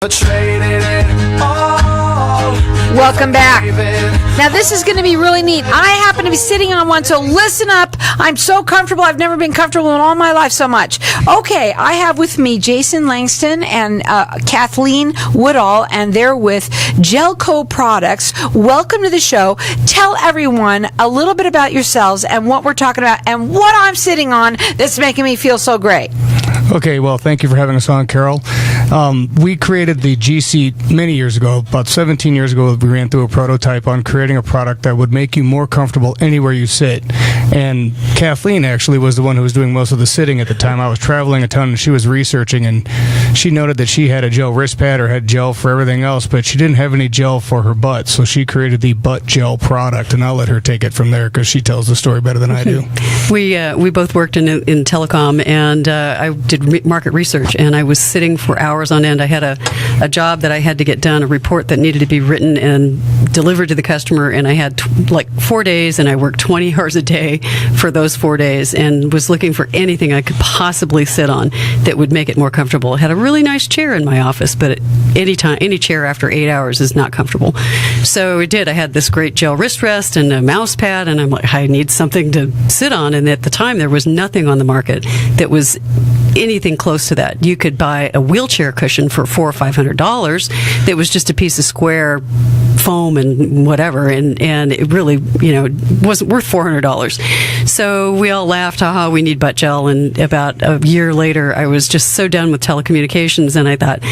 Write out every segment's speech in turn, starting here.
traded it all. Welcome back. Now, this is going to be really neat. I happen to be sitting on one, so listen up. I'm so comfortable. I've never been comfortable in all my life so much. Okay, I have with me Jason Langston and Kathleen Woodall, and they're with Gelco Products. Welcome to the show. Tell everyone a little bit about yourselves and what we're talking about and what I'm sitting on that's making me feel so great. Okay, well, thank you for having us on, Carol. We created the G-Seat many years ago. About 17 years ago, we ran through a prototype on creating a product that would make you more comfortable anywhere you sit. And Kathleen actually was the one who was doing most of the sitting at the time. I was traveling a ton, and she was researching, and she noted that she had a gel wrist pad or had gel for everything else, but she didn't have any gel for her butt, so she created the butt gel product, and I'll let her take it from there because she tells the story better than I do. We both worked in telecom, and I did market research, and I was sitting for hours on end. I had a job that I had to get done, a report that needed to be written and delivered to the customer, and I had 4 days, and I worked 20 hours a day for those 4 days, and was looking for anything I could possibly sit on that would make it more comfortable. I had a really nice chair in my office, but any chair after 8 hours is not comfortable. So it did. I had this great gel wrist rest and a mouse pad, and I'm like, I need something to sit on. And at the time, there was nothing on the market that was anything close to that. You could buy a wheelchair cushion for $400 or $500 that was just a piece of square foam and whatever, and it really, wasn't worth $400. So we all laughed, haha, we need butt gel. And about a year later, I was just so done with telecommunications, and I thought,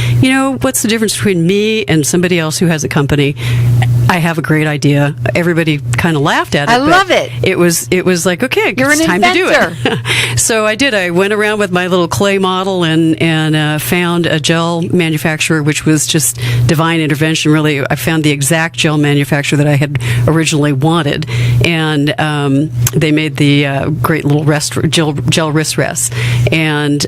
what's the difference between me and somebody else who has a company? I have a great idea. Everybody kind of laughed at it. I love it. It was like, okay, you're it's an time inventor. to do it. So I did. I went around with my little clay model and found a gel manufacturer, which was just divine intervention. Really, I found the exact gel manufacturer that I had originally wanted, and they made the great little gel wrist rests. And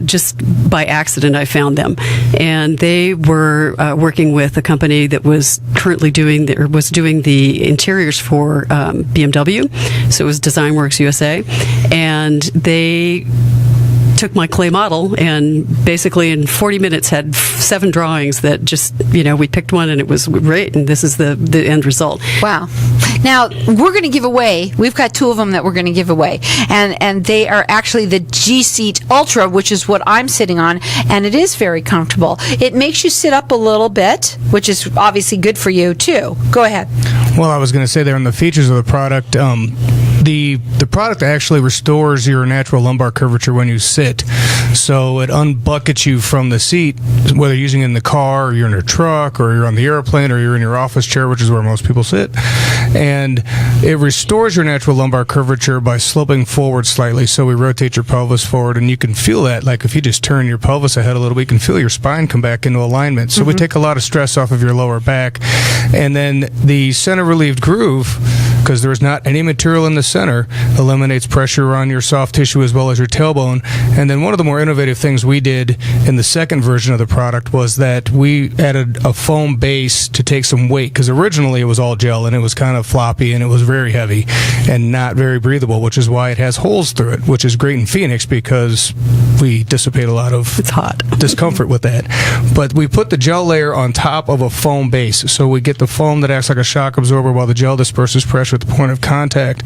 just by accident, I found them, and they were working with a company that was currently doing the interiors for BMW. So it was DesignWorks USA, and they took my clay model and basically in 40 minutes had 7 drawings that just, we picked one and it was great, and this is the end result. Wow. Now, we're going to give away, we've got 2 of them that we're going to give away, and they are actually the G-Seat Ultra, which is what I'm sitting on, and it is very comfortable. It makes you sit up a little bit, which is obviously good for you, too. Go ahead. Well, I was going to say there in the features of the product, the product actually restores your natural lumbar curvature when you sit. So it unbuckets you from the seat, whether you're using it in the car, or you're in your truck, or you're on the airplane, or you're in your office chair, which is where most people sit. And it restores your natural lumbar curvature by sloping forward slightly. So we rotate your pelvis forward, and you can feel that. Like if you just turn your pelvis ahead a little bit, you can feel your spine come back into alignment. So we take a lot of stress off of your lower back. And then the center relieved groove, because there is not any material in the center, eliminates pressure on your soft tissue as well as your tailbone. And then one of the more innovative things we did in the second version of the product was that we added a foam base to take some weight, because originally it was all gel and it was kind of floppy and it was very heavy and not very breathable, which is why it has holes through it, which is great in Phoenix because we dissipate a lot of discomfort with that. But we put the gel layer on top of a foam base, so we get the foam that acts like a shock absorber while the gel disperses pressure at the point of contact.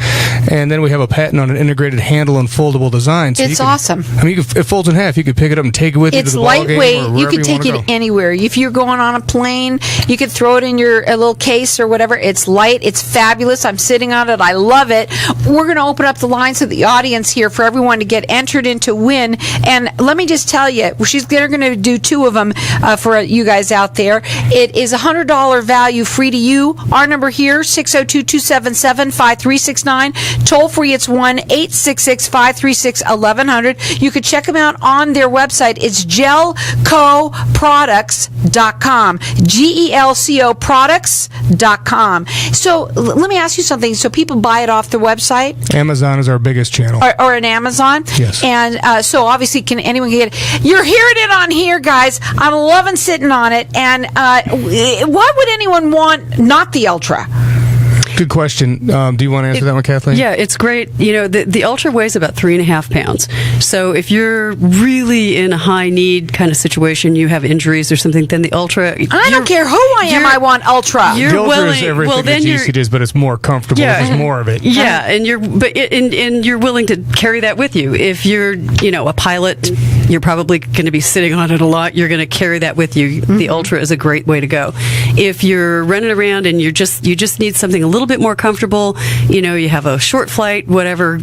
And then we have a patent on an integrated handle and foldable design. So it's awesome. I mean, it folds in half. You could pick it up and take it with you to the ball game. It's lightweight. You could take it anywhere. If you're going on a plane, you could throw it in your little case or whatever. It's light. It's fabulous. I'm sitting on it. I love it. We're going to open up the lines to the audience here for everyone to get entered into win. And let me just tell you, they're going to do 2 of them for you guys out there. It is $100 value, free to you. Our number here, 602-277-5369. Toll free, it's 1-866-536-1100. You could check them out on their website. It's gelcoproducts.com. GELCO products.com. So let me ask you something. So people buy it off their website? Amazon is our biggest channel. Or an Amazon? Yes. And so obviously anyone can get it. You're hearing it on here, guys. I'm loving sitting on it. And why would anyone want not the Ultra? Good question. Do you want to answer that one, Kathleen? Yeah, it's great. You know, the Ultra weighs about 3.5 pounds. So if you're really in a high need kind of situation, you have injuries or something, then the Ultra. I don't care who I am. I want Ultra. You're The Ultra is willing. everything Well, then that you're. GC does, but it's more comfortable. Yeah. There's more of it. Yeah, and you're willing to carry that with you. If you're, a pilot, you're probably going to be sitting on it a lot. You're going to carry that with you. The Ultra is a great way to go. If you're running around and you just need something a little bit more comfortable, you have a short flight, whatever,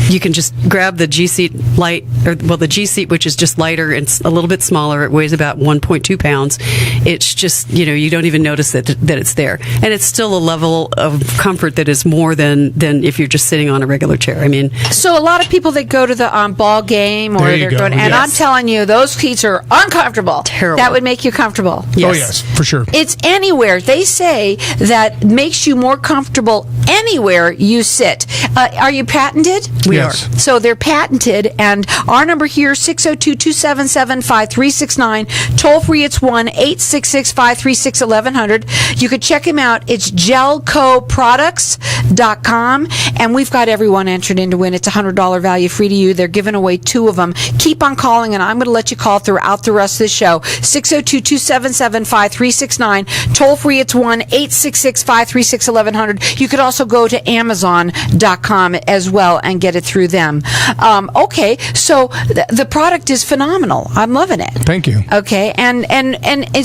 you can just grab the G Seat Light, the G Seat, which is just lighter and a little bit smaller. It weighs about 1.2 pounds. It's just, you don't even notice that it's there. And it's still a level of comfort that is more than if you're just sitting on a regular chair. I mean, So a lot of people that go to the ball game or There you they're go, going, and yes. I'm telling you, those seats are uncomfortable. Terrible. That would make you comfortable. Oh, yes, for sure. It's anywhere. They say that makes you more comfortable anywhere you sit. Are you patented? we Yes. are. So they're patented, and our number here, 602-277-5369. Toll free, it's 1-866-536-1100. You could check them out. It's gelcoproducts.com, and we've got everyone entered in to win. It's $100 value free to you. They're giving away 2 of them. Keep on calling, and I'm going to let you call throughout the rest of the show. 602-277-5369. Toll free, it's 1-866-536-1100. You could also go to Amazon.com as well and get it through them. Okay, so the product is phenomenal. I'm loving it. Thank you. Okay, and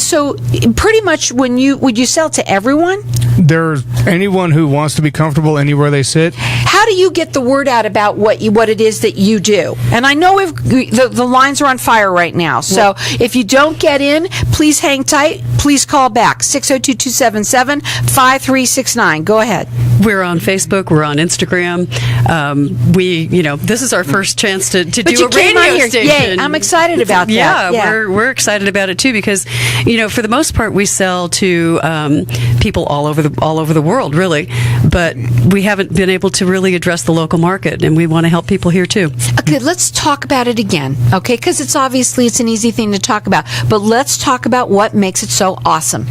so pretty much would you sell to everyone? There's anyone who wants to be comfortable anywhere they sit. How do you get the word out about what it is that you do? And I know if the lines are on fire right now, so if you don't get in, please hang tight. Please call back 602-277-5369. Go ahead. We're on Facebook. We're on Instagram. This is our first chance to But do you a came on radio here. station. Yay, I'm excited about that. Yeah, Yeah. we're excited about it too because, for the most part, we sell to people all over the world, really. But we haven't been able to really address the local market, and we want to help people here too. Okay, let's talk about it again, okay? Because it's an easy thing to talk about. But let's talk about what makes it so awesome.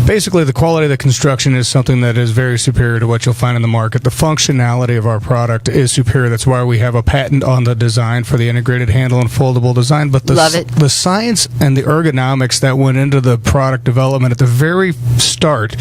Basically, the quality of the construction is something that is very superior to what you'll find in the market. The functionality of our product is superior. That's why we have a patent on the design for the integrated handle and foldable design. But Love it. The science and the ergonomics that went into the product development at the very start,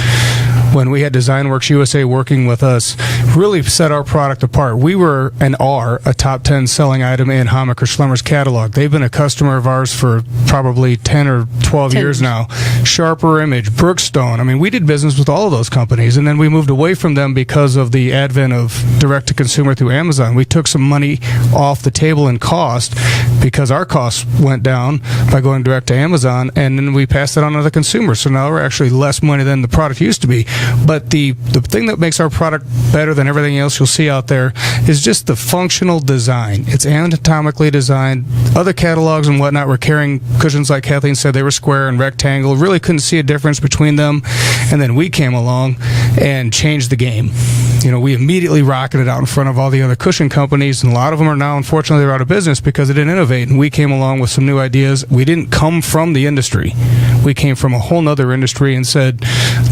when we had DesignWorks USA working with us, really set our product apart. We were and are a top 10 selling item in Hammacher Schlemmer's catalog. They've been a customer of ours for probably 10 or 12 years now. Sharper Image, Brookstone. I mean, we did business with all of those companies, and then we moved away from them because of the advent of direct-to-consumer through Amazon. We took some money off the table in cost because our costs went down by going direct to Amazon, and then we passed it on to the consumer. So now we're actually less money than the product used to be. But the thing that makes our product better than everything else you'll see out there is just the functional design. It's anatomically designed. Other catalogs and whatnot were carrying cushions, like Kathleen said, they were square and rectangle. Really couldn't see a difference between them. And then we came along and changed the game. We immediately rocketed out in front of all the other cushion companies, and a lot of them are now, unfortunately, they're out of business because they didn't innovate. And we came along with some new ideas. We didn't come from the industry. We came from a whole nother industry and said,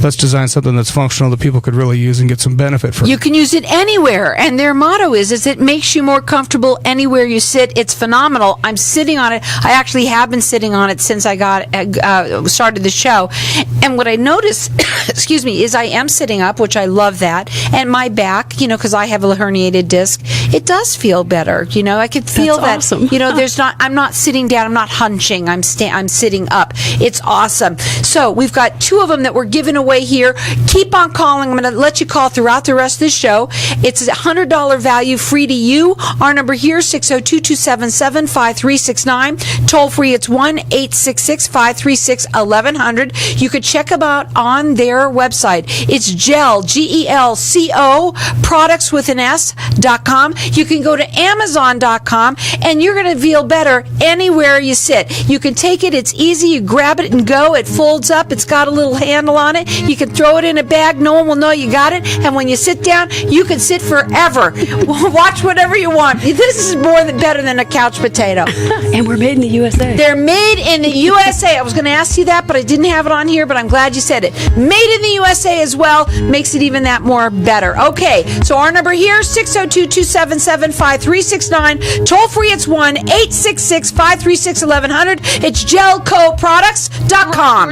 let's design something that's functional that people could really use and get some benefit from. You can use it anywhere, and their motto is it makes you more comfortable anywhere you sit. It's phenomenal. I'm sitting on it. I actually have been sitting on it since I started the show, and what I notice, excuse me, is I am sitting up, which I love that, and my back, because I have a herniated disc, it does feel better. I can feel That's that. awesome. I'm not sitting down. I'm not hunching. I'm sitting up. It's awesome. So we've got 2 of them that we're giving away here. Keep on calling. I'm going to let you call throughout the rest of the show. It's a $100 value free to you. Our number here, 602-277-5369. Toll free, it's 1-866-536-1100. You could check them out on their website. It's GELCO products with an S.com. You can go to Amazon.com, and you're going to feel better anywhere you sit. You can take it. It's easy. You grab it and go. It folds up. It's got a little handle on it. You can throw it in a bag. No one will know you got it. And when you sit down, you can sit forever. Watch whatever you want. This is better than a couch potato. And we're made in the USA. They're made in the USA. I was going to ask you that, but I didn't have it on here, but I'm glad you said it. Made in the USA as well makes it even that more better. Okay, so our number here, 602-277-5369. Toll free, it's 1-866-536-1100. It's gelcoproducts.com.